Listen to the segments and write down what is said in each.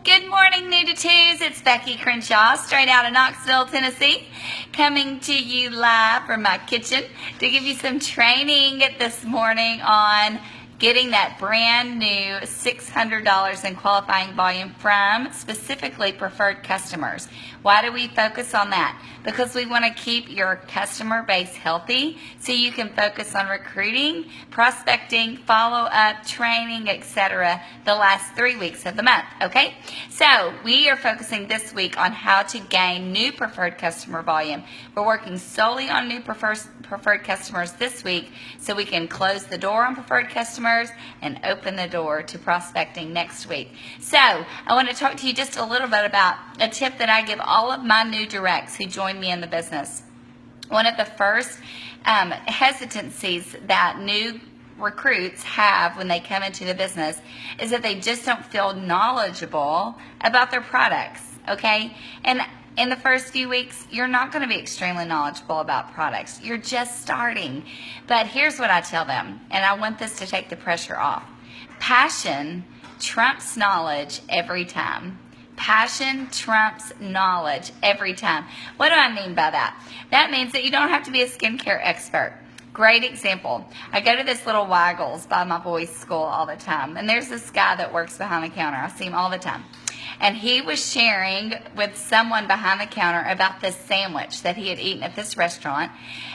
Good morning, New to Twos. It's Becky Crenshaw, straight out of Knoxville, Tennessee, coming to you live from my kitchen to give you some training this morning on getting that brand new $600 in qualifying volume from specifically preferred customers. Why do we focus on that? Because we want to keep your customer base healthy so you can focus on recruiting, prospecting, follow-up, training, etc. the last 3 weeks of the month, okay? So we are focusing this week on how to gain new preferred customer volume. We're working solely on new preferred customers this week so we can close the door on preferred customers and open the door to prospecting next week. So I want to talk to you just a little bit about a tip that I give all of my new directs who join me in the business. One of the first hesitancies that new recruits have when they come into the business is that they just don't feel knowledgeable about their products, okay? And in the first few weeks, you're not going to be extremely knowledgeable about products. You're just starting. But here's what I tell them, and I want this to take the pressure off. Passion trumps knowledge every time. Passion trumps knowledge every time. What do I mean by that? That means that you don't have to be a skincare expert. Great example. I go to this little Waggles by my boys' school all the time, and there's this guy that works behind the counter. I see him all the time. And he was sharing with someone behind the counter about this sandwich that he had eaten at this restaurant.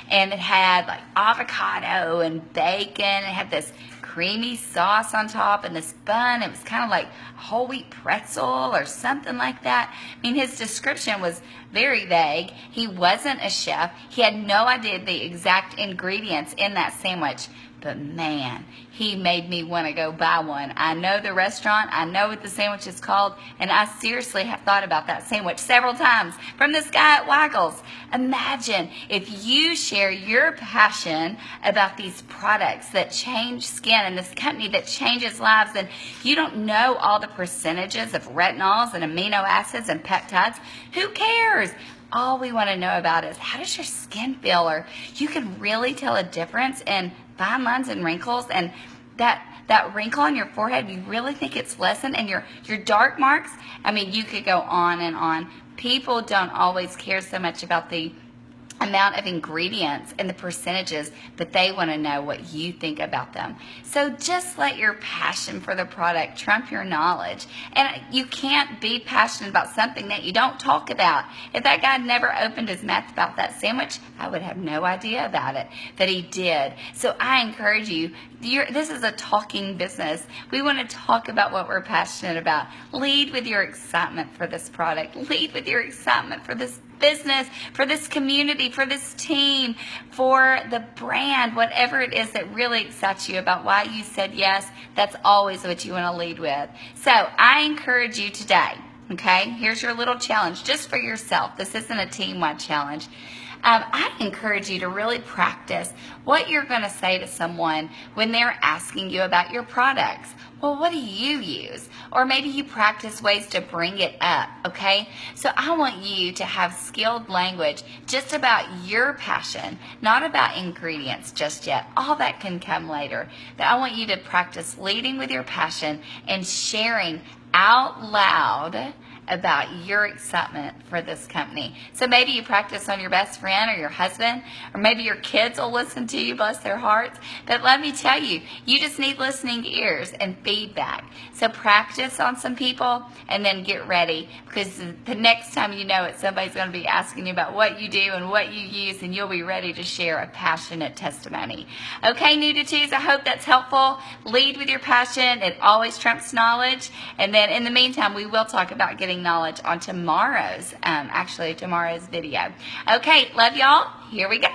And it had like avocado and bacon. It had this creamy sauce on top and this bun. It was kind of like whole wheat pretzel or something like that. I mean, his description was very vague. He wasn't a chef. He had no idea the exact ingredients in that sandwich. But man, he made me want to go buy one. I know the restaurant, I know what the sandwich is called, and I seriously have thought about that sandwich several times from this guy at Waggles. Imagine if you share your passion about these products that change skin and this company that changes lives, and you don't know all the percentages of retinols and amino acids and peptides. Who cares? All we want to know about is how does your skin feel, or you can really tell a difference in fine lines and wrinkles, and that wrinkle on your forehead, you really think it's lessened, and your dark marks. I mean, you could go on and on. People don't always care so much about the amount of ingredients and the percentages, but they want to know what you think about them. So just let your passion for the product trump your knowledge. And you can't be passionate about something that you don't talk about. If that guy never opened his mouth about that sandwich, I would have no idea about it, but he did. So I encourage you, this is a talking business. We want to talk about what we're passionate about. Lead with your excitement for this product. Lead with your excitement for this business, for this community, for this team, for the brand, whatever it is that really excites you about why you said yes. That's always what you want to lead with. So I encourage you today, okay? Here's your little challenge just for yourself. This isn't a team-wide challenge. I encourage you to really practice what you're going to say to someone when they're asking you about your products. Well, what do you use? Or maybe you practice ways to bring it up, okay? So I want you to have skilled language just about your passion, not about ingredients just yet. All that can come later. But I want you to practice leading with your passion and sharing out loud about your excitement for this company. So maybe you practice on your best friend or your husband, or maybe your kids will listen to you, bless their hearts. But let me tell you, you just need listening ears and feedback. So practice on some people and then get ready, because the next time you know it, somebody's going to be asking you about what you do and what you use, and you'll be ready to share a passionate testimony. Okay, New to Twos, I hope that's helpful. Lead with your passion. It always trumps knowledge. And then in the meantime, we will talk about getting knowledge on tomorrow's video. Okay, love y'all. Here we go.